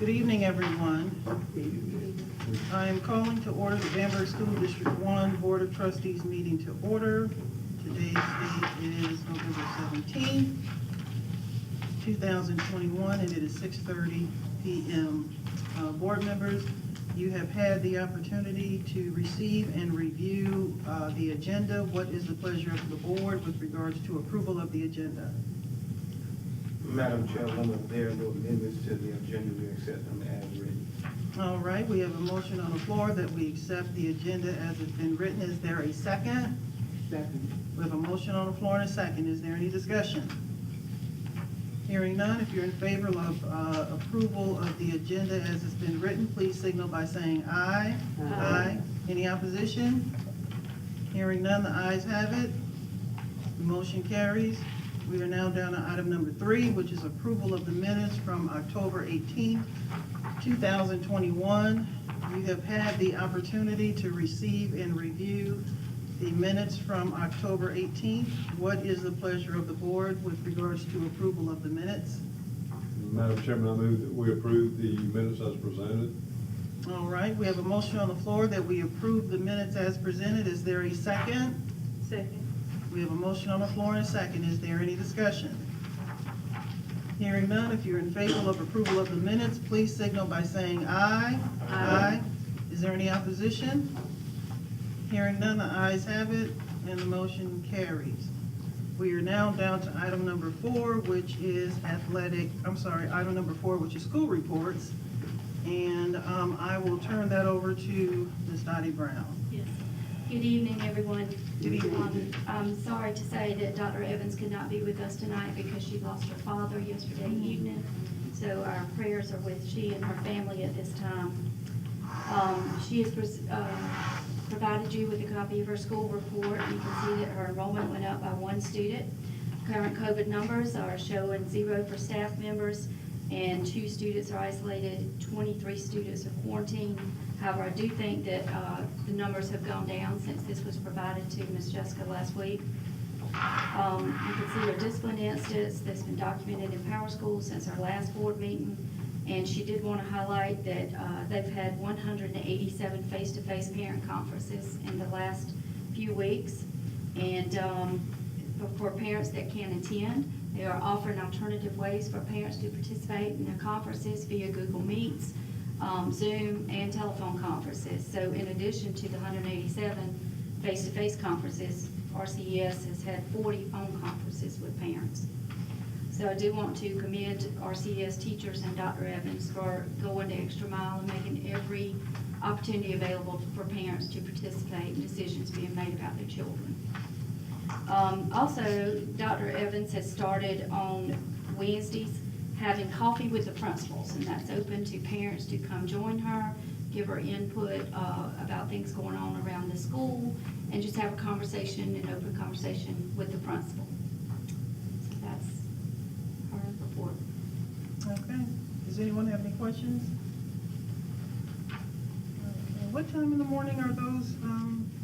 Good evening, everyone. I am calling to order the Bamberg School District 1 Board of Trustees meeting to order. Today's date is November 17th, 2021, and it is 6:30 p.m. Board members, you have had the opportunity to receive and review the agenda. What is the pleasure of the board with regards to approval of the agenda? Madam Chairwoman, there are no amendments to the agenda. We accept them as written. All right, we have a motion on the floor that we accept the agenda as it's been written. Is there a second? Second. We have a motion on the floor and a second. Is there any discussion? Hearing none, if you're in favor of approval of the agenda as it's been written, please signal by saying aye. Aye. Any opposition? Hearing none, the ayes have it. The motion carries. We are now down to item number 3, which is approval of the minutes from October 18th, 2021. You have had the opportunity to receive and review the minutes from October 18th. What is the pleasure of the board with regards to approval of the minutes? Madam Chairman, I move that we approve the minutes as presented. All right, we have a motion on the floor that we approve the minutes as presented. Is there a second? Second. We have a motion on the floor and a second. Is there any discussion? Hearing none, if you're in favor of approval of the minutes, please signal by saying aye. Aye. Is there any opposition? Hearing none, the ayes have it, and the motion carries. We are now down to item number 4, which is item number 4, which is school reports. And I will turn that over to Ms. Dottie Brown. Yes. Good evening, everyone. Good evening. I'm sorry to say that Dr. Evans could not be with us tonight because she lost her father yesterday evening. So our prayers are with she and her family at this time. She has provided you with a copy of her school report. You can see that her enrollment went up by 1 student. Current COVID numbers are showing 0 for staff members, and 2 students are isolated, 23 students are quarantined. However, I do think that the numbers have gone down since this was provided to Ms. Jessica last week. You can see her discipline instance that's been documented in Power School since our last board meeting. And she did want to highlight that they've had 187 face-to-face parent conferences in the last few weeks. And for parents that can't attend, they are offering alternative ways for parents to participate in their conferences via Google Meets, Zoom, and telephone conferences. So in addition to the 187 face-to-face conferences, RCES has had 40 phone conferences with parents. So I do want to commend RCES teachers and Dr. Evans for going the extra mile and making every opportunity available for parents to participate in decisions being made about their children. Also, Dr. Evans has started on Wednesdays having coffee with the principals, and that's open to parents to come join her, give her input about things going on around the school, and just have a conversation, an open conversation with the principal. So that's her report. Okay. Does anyone have any questions? Okay. What time in the morning are those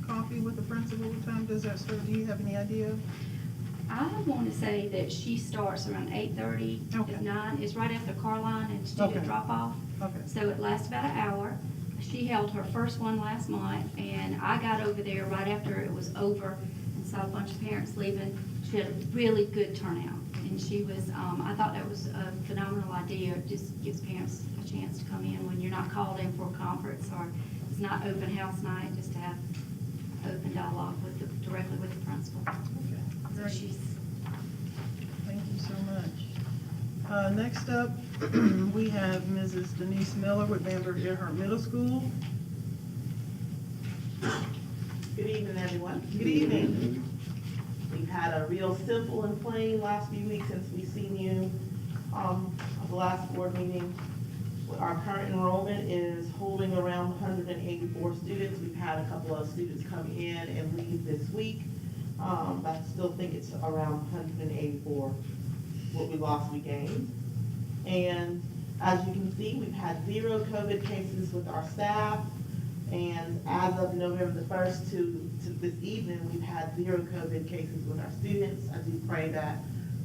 coffee with the principal? What time does that start? Do you have any idea? I want to say that she starts around 8:30 Okay. to 9. It's right after car line and student Okay. drop-off. Okay. So it lasts about an hour. She held her first one last month, and I got over there right after it was over and saw a bunch of parents leaving. She had a really good turnout, and she was, I thought that was a phenomenal idea. It just gives parents a chance to come in when you're not called in for a conference or it's not open house night, just to have open dialogue directly with the principal. Okay. So Great. she's, Thank you so much. Next up, we have Mrs. Denise Miller with Bamberg Earhart Middle School. Good evening, everyone. Good evening. We've had a real simple and plain last few weeks since we've seen you at the last board meeting. Our current enrollment is holding around 184 students. We've had a couple of students come in and leave this week. But I still think it's around 184. What we lost, we gained. And as you can see, we've had 0 COVID cases with our staff. And as of November the 1st to this evening, we've had 0 COVID cases with our students. I do pray that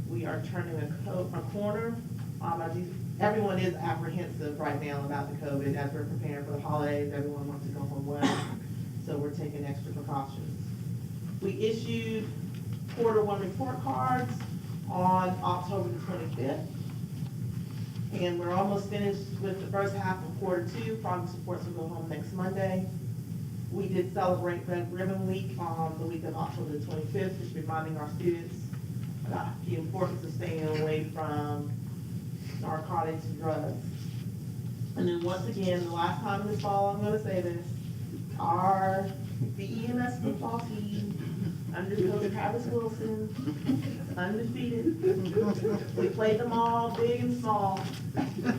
we are turning a corner. I do everyone is apprehensive right now about the COVID. As we're preparing for the holidays, everyone wants to go home well, so we're taking extra precautions. We issued quarter one report cards on October the 25th. And we're almost finished with the first half of quarter two. Progress reports will go home next Monday. We did celebrate Red Ribbon Week on the week of October the 25th, just reminding our students about the importance of staying away from narcotics and drugs. And then once again, the last time this fall, I'm gonna say this, the EMS football team, under Coach Travis Wilson, undefeated. We played them all, big and small,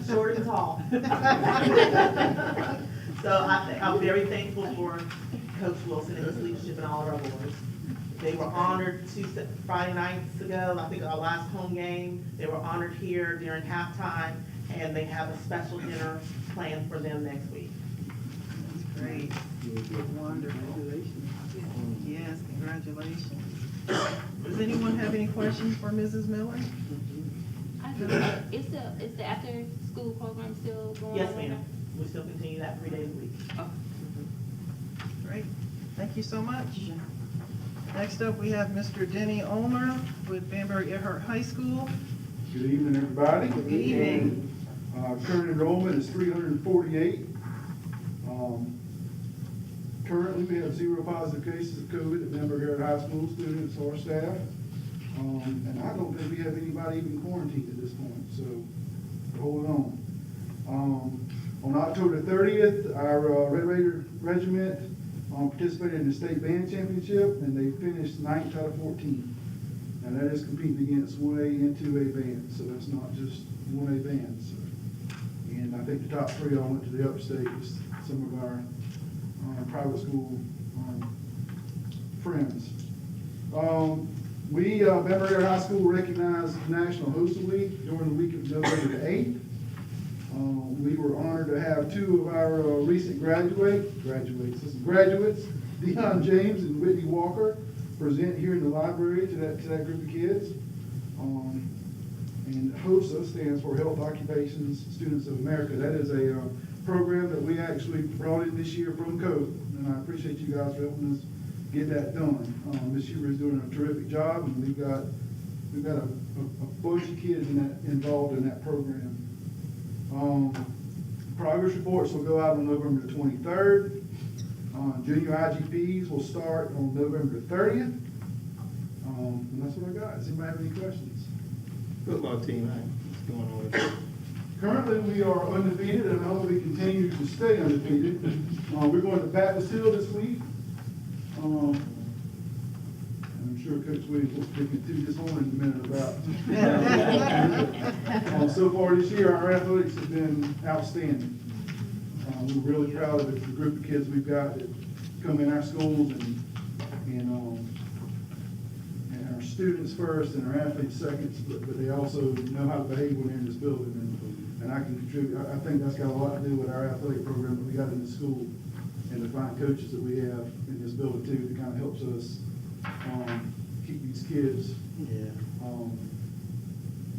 short and tall. So I'm very thankful for Coach Wilson and his leadership and all of our boys. They were honored Friday nights ago, I think our last home game. They were honored here during halftime, and they have a special dinner planned for them next week. That's great. Wonderful. Yes, congratulations. Does anyone have any questions for Mrs. Miller? I do. Is the after school program still going on? Yes, ma'am. We still continue that 3 days a week. Oh. Great, thank you so much. Next up, we have Mr. Denny Ulmer with Bamberg Earhart High School. Good evening, everybody. Good evening. Current enrollment is 348. Currently, we have 0 positive cases of COVID at Bamberg Earhart High School, students or staff. And I don't think we have anybody even quarantined at this point, so hold on. On October 30th, our Red Raider Regiment participated in the state band championship, and they finished 9th out of 14. And that is competing against 1A and 2A bands, so that's not just 1A bands. And I think the top 3 all went to the upstate with some of our private school friends. Bamberg High School recognized National Host Week during the week of November the 8th. We were honored to have 2 of our recent graduates, Deion James and Whitney Walker, present here in the library to that group of kids. And HOSA stands for Health Occupations Students of America. That is a program that we actually brought in this year from COPE, and I appreciate you guys for helping us get that done. Ms. Huber is doing a terrific job, and we've got a bunch of kids involved in that program. Progress reports will go out on November the 23rd. Junior IGPs will start on November 30th. And that's what I got. Does anybody have any questions? Football team, what's going on with it? Currently, we are undefeated, and I hope we continue to stay undefeated. We're going to Baptist Hill this week. I'm sure Coach Williams will speak to this on in a minute about. So far this year, our athletics have been outstanding. We're really proud of the group of kids we've got that come in our schools, and our students first and our athletes second, but they also know how to behave when they're in this building, and I can contribute. I think that's got a lot to do with our athletic program that we got in the school, and the fine coaches that we have in this building too, that kind of helps us keep these kids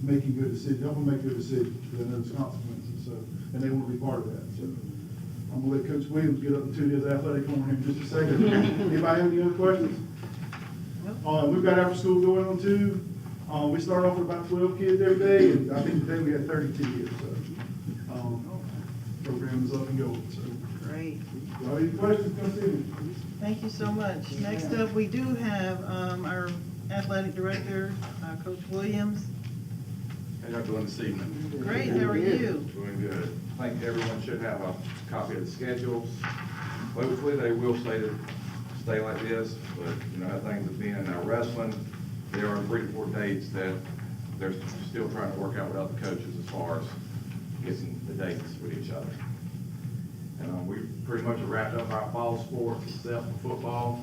making good decisions, help them make good decisions, because I know there's consequences, so, and they want to be part of that. So I'm gonna let Coach Williams get up into his athletic corner here in just a second. Anybody have any other questions? We've got after school going on too. We start off with about 12 kids every day, and I think today we had 32 here, so program is up and going. So, Great. if you have any questions, come see me. Thank you so much. Next up, we do have our athletic director, Coach Williams. How y'all doing this evening? Great, how are you? Doing good. I think everyone should have a copy of the schedules. Hopefully, they will stay like this, but, you know, things have been wrestling. There are 3 to 4 dates that they're still trying to work out with other coaches as far as getting the dates with each other. And we pretty much wrapped up our fall sports except for football.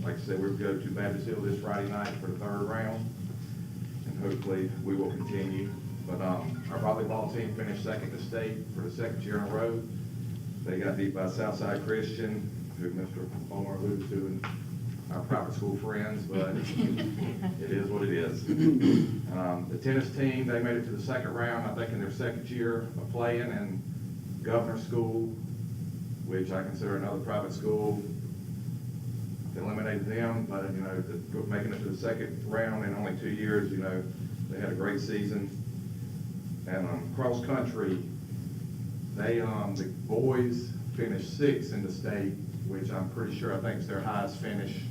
Like I said, we'll go to Baptist Hill this Friday night for the 3rd round, and hopefully we will continue. But our volleyball team finished second to state for the 2nd year in a row. They got beat by Southside Christian, who Mr. Palmer alluded to in our private school friends, but it is what it is. The tennis team, they made it to the second round, I think in their second year of playing, and Governor School, which I consider another private school, eliminated them, but, you know, making it to the second round in only 2 years, you know, they had a great season. And cross country, the boys finished 6th in the state, which I'm pretty sure, I think is their highest finish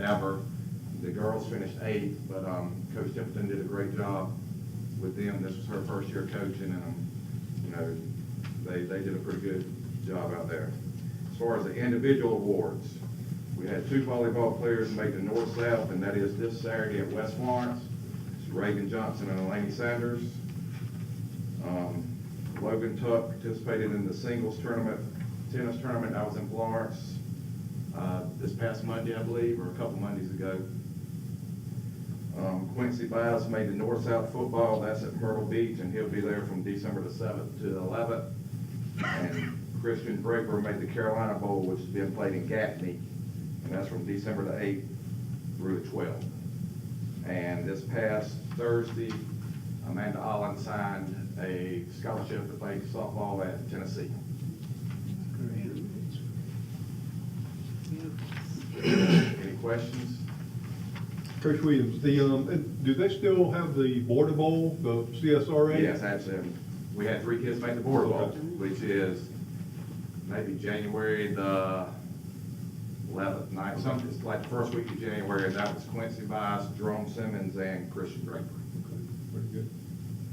ever. The girls finished 8th, but Coach Templeton did a great job with them. This was her first year coaching, and you know, they did a pretty good job out there. As far as the individual awards, we had 2 volleyball players make the North-South, and that is this Saturday at West Florence. It's Reagan Johnson and Elaine Sanders. Logan Tuck participated in the singles tournament, tennis tournament. I was in Florence this past Monday, I believe, or a couple Mondays ago. Quincy Biles made the North-South football. That's at Myrtle Beach, and he'll be there from December the 7th to the 11th. And Christian Draper made the Carolina Bowl, which has been played in Gaffney, and that's from December the 8th through the 12th. And this past Thursday, Amanda Allen signed a scholarship to play softball at Tennessee. Any questions? Coach Williams, do they still have the Border Bowl, the CSRA? Yes, absolutely. We had 3 kids make the Border Bowl, which is maybe January the 11th, 9th, something. It's like the first week of January, and that was Quincy Bice, Jerome Simmons, and Christian Draper. Okay, pretty good.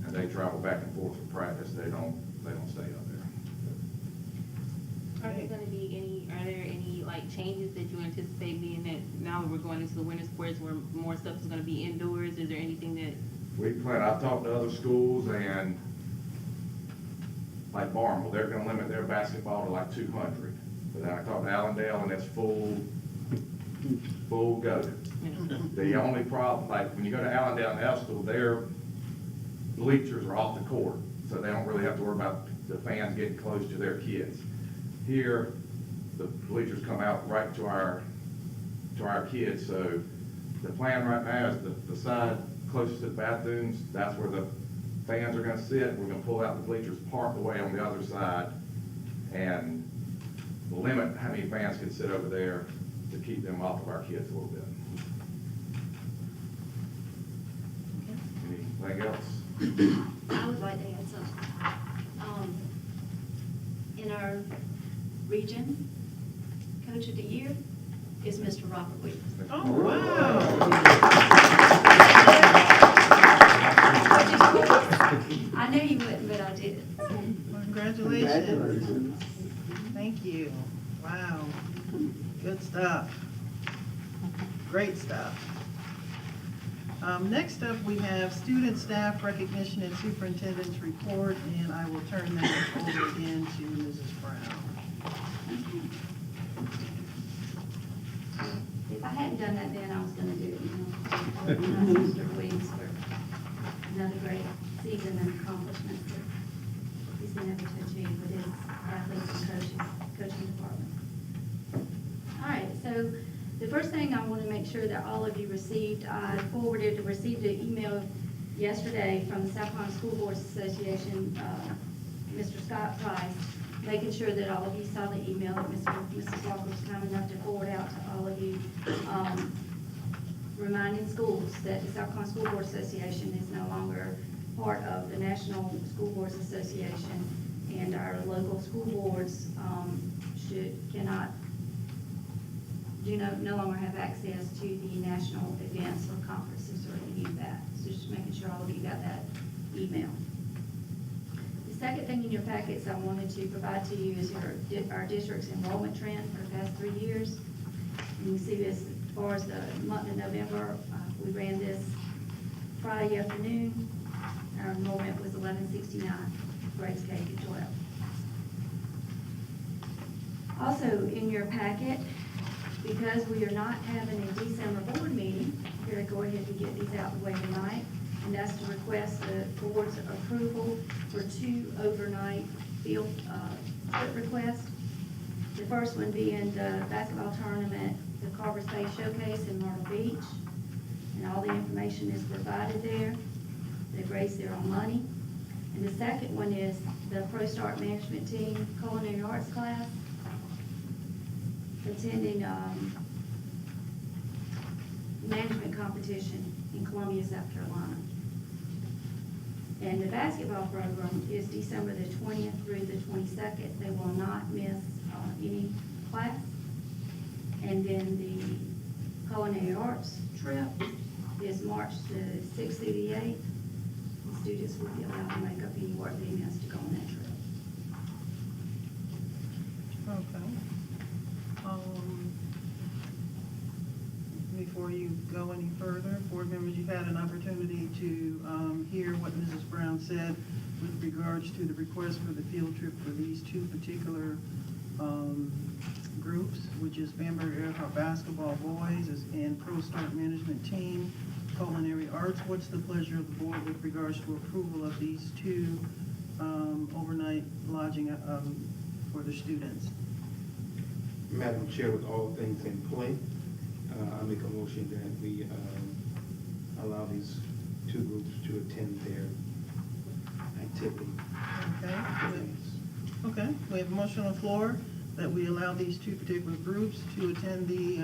And they travel back and forth for practice. They don't stay up there. Are there any like changes that you anticipate being that now that we're going into the winter sports where more stuff is gonna be indoors? Is there anything that? I've talked to other schools, and like Barnwell, they're gonna limit their basketball to like 200. But then I talked to Allendale, and it's full go. The only problem, like when you go to Allendale and Estill, their bleachers are off the court, so they don't really have to worry about the fans getting close to their kids. Here, the bleachers come out right to our kids, so the plan right now is the side closest to the bathrooms, that's where the fans are gonna sit. We're gonna pull out the bleachers part the way on the other side and limit how many fans can sit over there to keep them off of our kids a little bit. Anything else? I would like to add something. In our region, Coach of the Year is Mr. Robert Williams. Oh, wow. I knew you wouldn't, but I did. Congratulations. Thank you. Wow. Good stuff. Great stuff. Next up, we have student staff recognition and superintendent's report, and I will turn that over again to Mrs. Brown. If I hadn't done that then, I was gonna do it, you know. Mr. Williams for another great season and accomplishment that he's been able to achieve with his athletes and coaching department. All right, so the first thing I want to make sure that all of you received, I received an email yesterday from the South Carolina School Boards Association, Mr. Scott Price, making sure that all of you saw the email that Mrs. Walker was kind enough to forward out to all of you, reminding schools that the South Carolina School Boards Association is no longer part of the National School Boards Association, and our local school boards no longer have access to the national events or conferences or any of that. So just making sure all of you got that email. The second thing in your packets I wanted to provide to you is our district's enrollment trend for the past 3 years. And you see this as far as the month of November, we ran this Friday afternoon. Our enrollment was 1169, grades K through 12. Also in your packet, because we are not having a December board meeting, I'm going to go ahead and get these out of the way tonight, and that's to request the board's approval for 2 overnight field trip requests. The first one being the basketball tournament, the Carver State Showcase in Myrtle Beach. And all the information is provided there. They raise their own money. And the second one is the Pro Start Management Team Culinary Arts class, attending management competition in Columbia, South Carolina. And the basketball program is December the 20th through the 22nd. They will not miss any class. And then the culinary arts trip is March the 6th through the 8th. The students will be allowed to make up any work they missed to go on that trip. Okay. Before you go any further, board members, you've had an opportunity to hear what Mrs. Brown said with regards to the request for the field trip for these two particular groups, which is Bamberg Earhart Basketball Boys and Pro Start Management Team Culinary Arts. What's the pleasure of the board with regards to approval of these two overnight lodging for the students? Madam Chair, with all things in play, I make a motion that we allow these two groups to attend their activity. Okay, we have a motion on the floor that we allow these two particular groups to attend the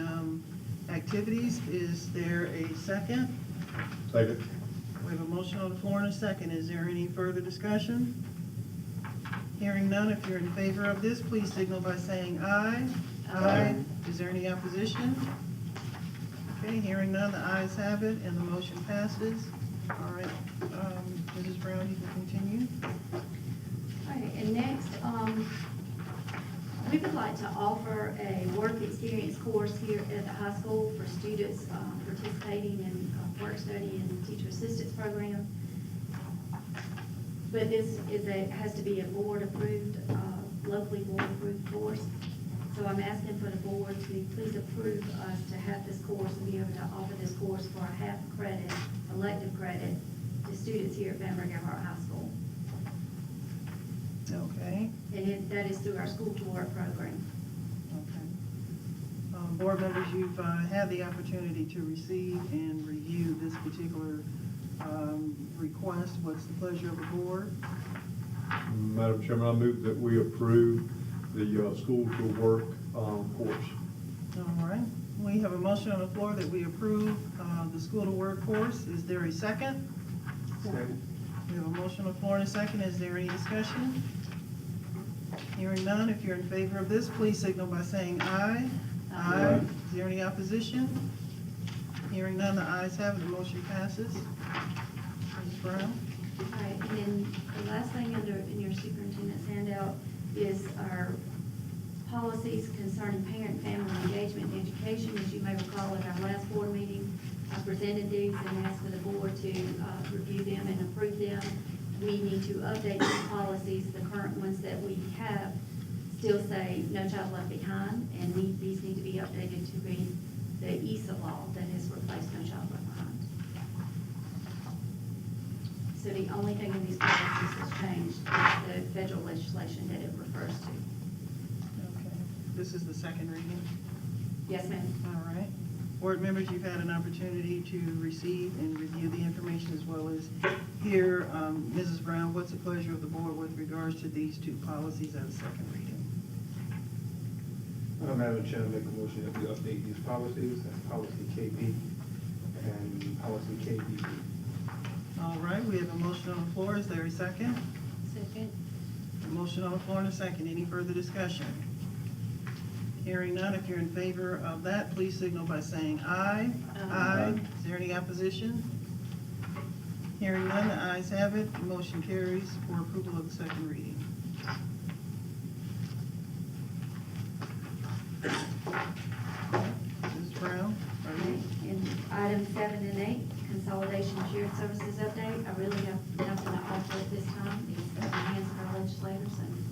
activities. Is there a second? Second. We have a motion on the floor and a second. Is there any further discussion? Hearing none, if you're in favor of this, please signal by saying aye. Aye. Is there any opposition? Okay, hearing none, the ayes have it, and the motion passes. All right, Mrs. Brown, you can continue. All right, and next, we would like to offer a work experience course here at the high school for students participating in work study and teacher assistance program. But this has to be a board approved, locally board approved course. So I'm asking for the board to please approve us to have this course and be able to offer this course for a half credit, elective credit, to students here at Bamberg Earhart High School. Okay, And that is through our school to work program. okay. Board members, you've had the opportunity to receive and review this particular request. What's the pleasure of the board? Madam Chairman, I move that we approve the school to work course. All right, we have a motion on the floor that we approve the school to work course. Is there a second? Second. We have a motion on the floor and a second. Is there any discussion? Hearing none, if you're in favor of this, please signal by saying aye. Aye. Is there any opposition? Hearing none, the ayes have it, the motion passes. Mrs. Brown? All right, and then the last thing in your superintendent's handout is our policies concerning parent, family engagement, and education. As you may recall, at our last board meeting, I presented these and asked for the board to review them and approve them. We need to update these policies. The current ones that we have still say no child left behind, and these need to be updated to read the ESA law that has replaced no child left behind. So the only thing in these policies that's changed is the federal legislation that it refers to. Okay. This is the second reading. Yes, ma'am. All right. Board members, you've had an opportunity to receive and review the information as well as hear Mrs. Brown. What's the pleasure of the board with regards to these two policies at a second reading? Madam Chair, I make a motion that we update these policies, that's policy KB and policy KBB. All right, we have a motion on the floor. Is there a second? Second. A motion on the floor and a second. Any further discussion? Hearing none, if you're in favor of that, please signal by saying aye. Aye. Is there any opposition? Hearing none, the ayes have it. The motion carries for approval of the second reading. Mrs. Brown, are you? In item 7 and 8, consolidation of shared services update, I really have nothing to offer at this time. It's in the hands of our legislators, and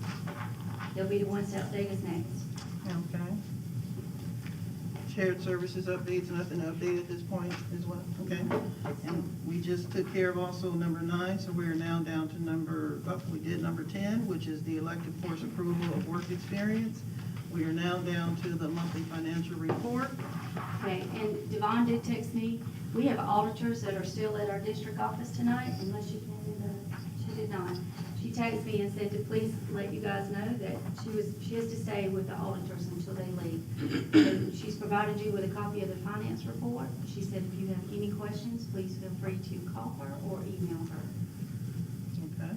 they'll be the ones to update us next. Okay. Shared services updates, nothing to update at this point as well, okay? And we just took care of also number 9, so we're now down to number 10, which is the elective course approval of work experience. We are now down to the monthly financial report. Okay, and Devon did text me, we have auditors that are still at our district office tonight, unless you she did not. She texted me and said to please let you guys know that she has to stay with the auditors until they leave. And she's provided you with a copy of the finance report. She said if you have any questions, please feel free to call her or email her. Okay.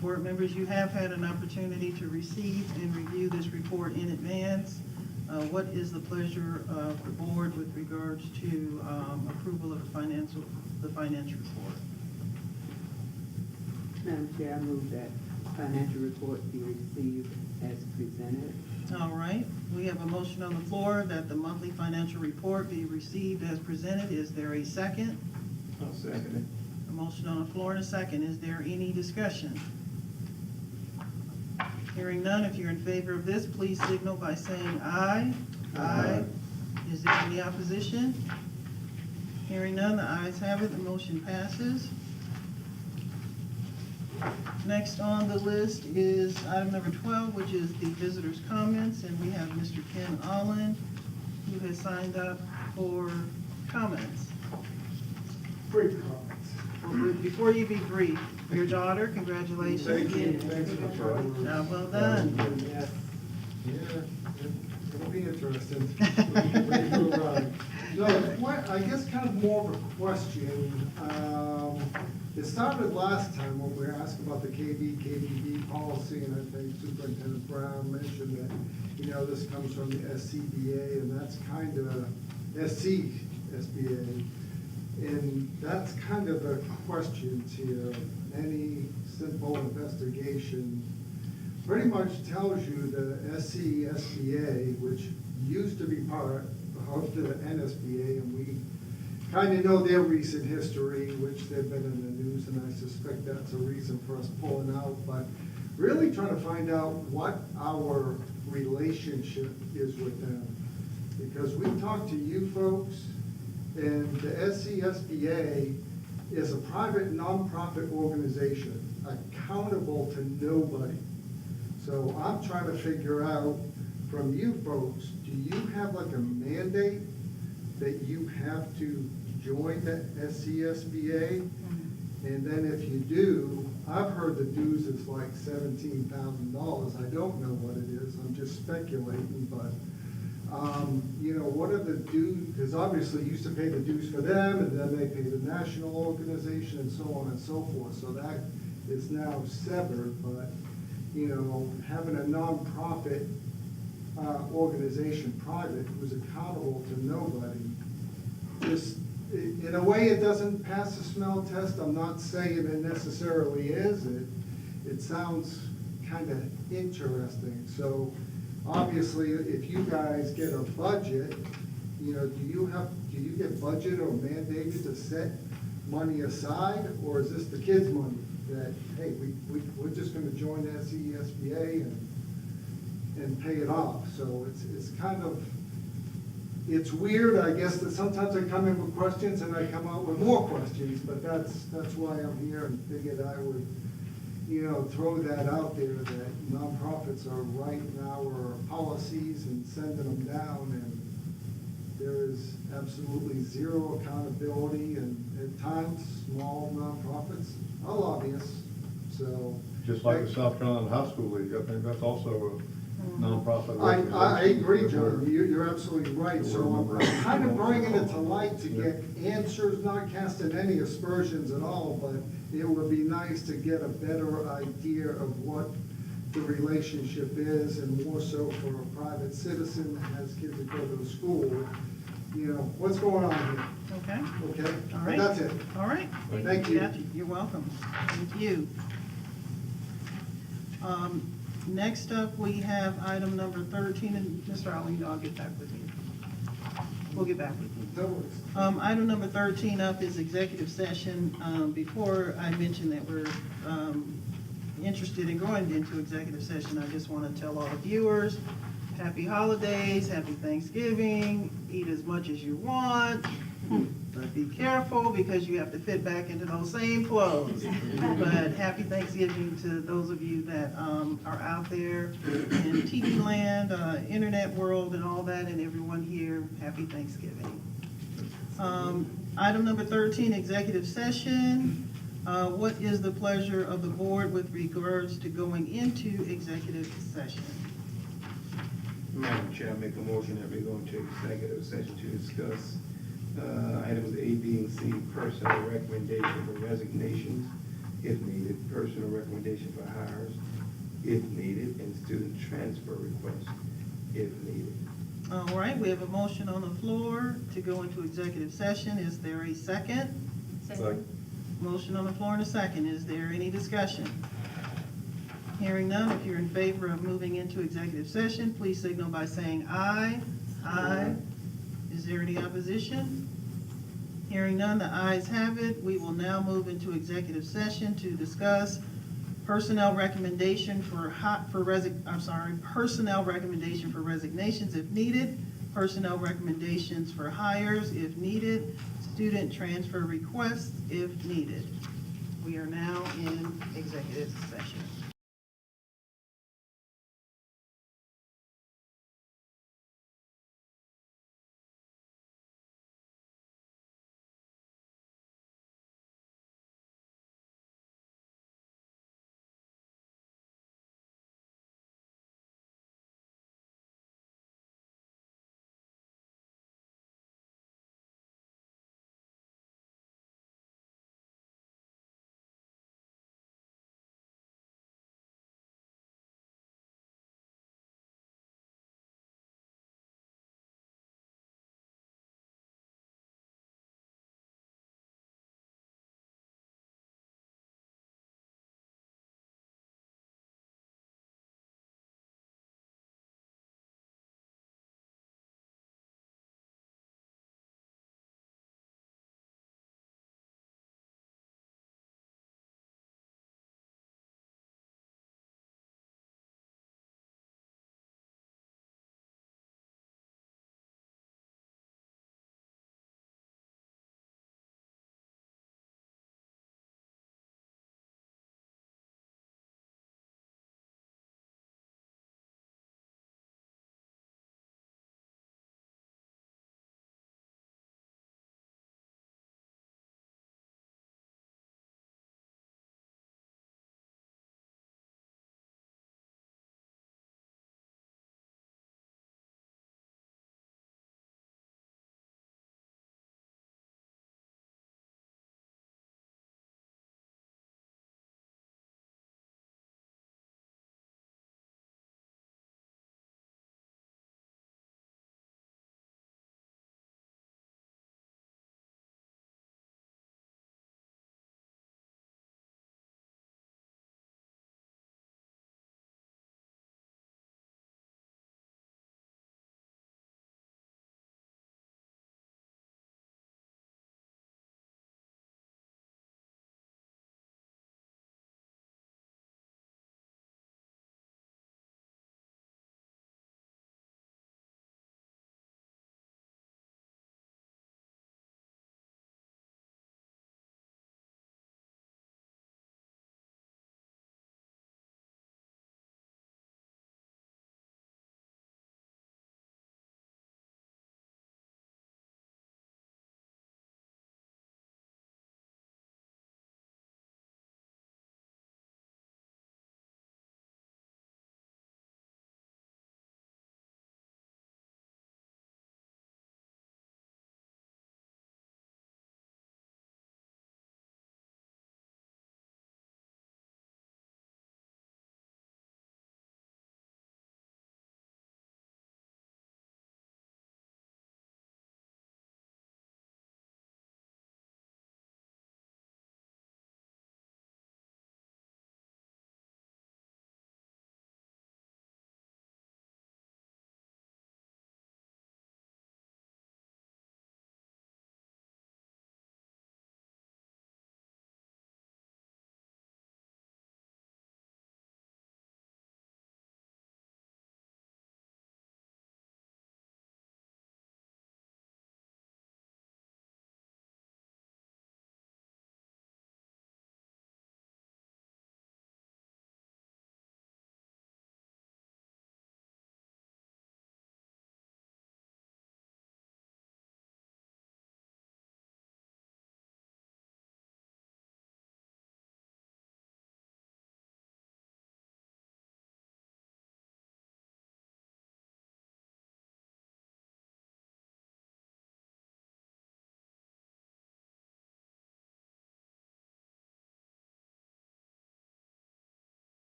Board members, you have had an opportunity to receive and review this report in advance. What is the pleasure of the board with regards to approval of the financial report? Madam Chair, I move that financial report be received as presented. All right, we have a motion on the floor that the monthly financial report be received as presented. Is there a second? I'll second A motion on the floor and a second. Is there any discussion? Hearing none, if you're in favor of this, please signal by saying aye. Aye. Is there any opposition? Hearing none, the ayes have it, the motion passes. Next on the list is item number 12, which is the visitors' comments, and we have Mr. Ken Allen, who has signed up for comments. Brief comments. Well, before you be brief, your daughter, congratulations. Thank you. Thanks, that's right. Job well done. Yes. Yeah, it'll be interesting. No, I guess kind of more of a question. It started last time when we were asked about the KBB policy, and I think Superintendent Brown mentioned that, this comes from the SCBA, and that's kind of SCSBA. And that's kind of a question to any simple investigation. Pretty much tells you the SCSBA, which used to be part of the NSBA, and we kind of know their recent history, which they've been in the news, and I suspect that's a reason for us pulling out, but really trying to find out what our relationship is with them. Because we talked to you folks, and the SCSBA is a private nonprofit organization, accountable to nobody. So I'm trying to figure out from you folks, do you have like a mandate that you have to join the SCSBA? And then if you do, I've heard the dues is like $17,000. I don't know what it is, I'm just speculating, but what are the dues? Because obviously you used to pay the dues for them, and then they pay the national organization, and so on and so forth. So that is now severed, but, having a nonprofit organization private who's accountable to nobody, just, in a way, it doesn't pass the smell test. I'm not saying it necessarily is. It sounds kind of interesting. So, obviously, if you guys get a budget, do you get budget or mandated to set money aside, or is this the kids' money that, hey, we're just gonna join the SCSBA and pay it off? So it's kind of, it's weird, I guess, that sometimes I come in with questions and I come out with more questions, but that's why I'm here, and figured I would, throw that out there, that nonprofits are writing our policies and sending them down, and there is absolutely zero accountability, and at times, small nonprofits are lobbyists, so. Just like the South Carolina High School League, I think that's also a nonprofit. I agree, John, you're absolutely right, so I'm kind of bringing it to light to get answers, not casting any aspersions at all, but it would be nice to get a better idea of what the relationship is, and more so for a private citizen that has kids that go to the school, what's going on here? Okay, Okay? all But right. that's it. All right. Thank you. Gotcha. You're welcome. Thank you. Next up, we have item number 13, and Mr. Allen, I'll get back with you. We'll get back with you. No worries. Item number 13 up is executive session. Before I mention that we're interested in going into executive session, I just want to tell all the viewers, happy holidays, happy Thanksgiving, eat as much as you want, But be careful because you have to fit back into those same clothes. But happy Thanksgiving to those of you that are out there in TV land, internet world and all that, and everyone here, happy Thanksgiving. Item number 13, executive session. What is the pleasure of the board with regards to going into executive session? Madam Chair, I make a motion that we go into executive session to discuss items A, B, and C, personal recommendation for resignations, if needed, personal recommendation for hires, if needed, and student transfer requests, if needed. All right, we have a motion on the floor to go into executive session. Is there a second? Second. Motion on the floor and a second. Is there any discussion? Hearing none, if you're in favor of moving into executive session, please signal by saying aye. Aye. Is there any opposition? Hearing none, the ayes have it. We will now move into executive session to discuss personnel recommendation personnel recommendation for resignations if needed, personnel recommendations for hires if needed, student transfer requests if needed. We are now in executive session.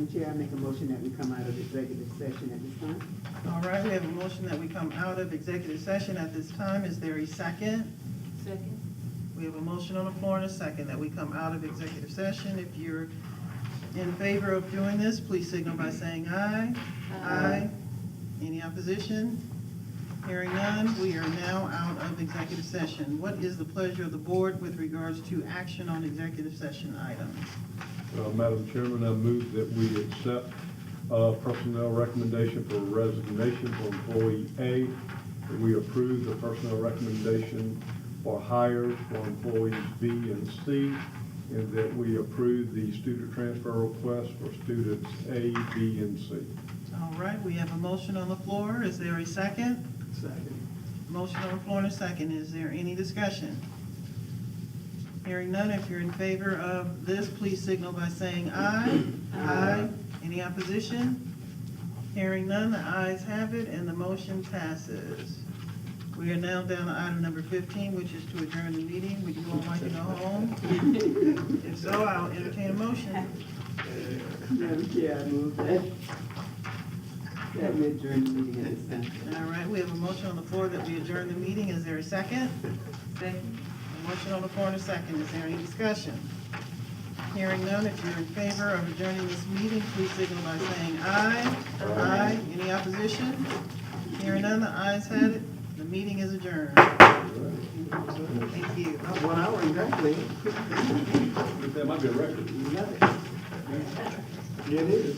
Madam Chair, I make a motion that we come out of executive session at this time. All right, we have a motion that we come out of executive session at this time. Is there a second? Second. We have a motion on the floor and a second that we come out of executive session. If you're in favor of doing this, please signal by saying aye. Aye. Any opposition? Hearing none, we are now out of executive session. What is the pleasure of the board with regards to action on executive session items? Madam Chairman, I move that we accept personnel recommendation for resignation for employee A, that we approve the personnel recommendation for hires for employees B and C, and that we approve the student transfer request for students A, B, and C. All right, we have a motion on the floor. Is there a second? Second. Motion on the floor and a second. Is there any discussion? Hearing none, if you're in favor of this, please signal by saying aye. Aye. Any opposition? Hearing none, the ayes have it, and the motion passes. We are now down to item number 15, which is to adjourn the meeting. Would you all like to go home? If so, I'll entertain a motion. Madam Chair, I move that we adjourn the meeting at this time. All right, we have a motion on the floor that we adjourn the meeting. Is there a second? Second. A motion on the floor and a second. Is there any discussion? Hearing none, if you're in favor of adjourning this meeting, please signal by saying aye. Aye. Any opposition? Hearing none, the ayes have it. The meeting is adjourned. Thank you. 1 hour exactly. That might be a record. Love it. It is.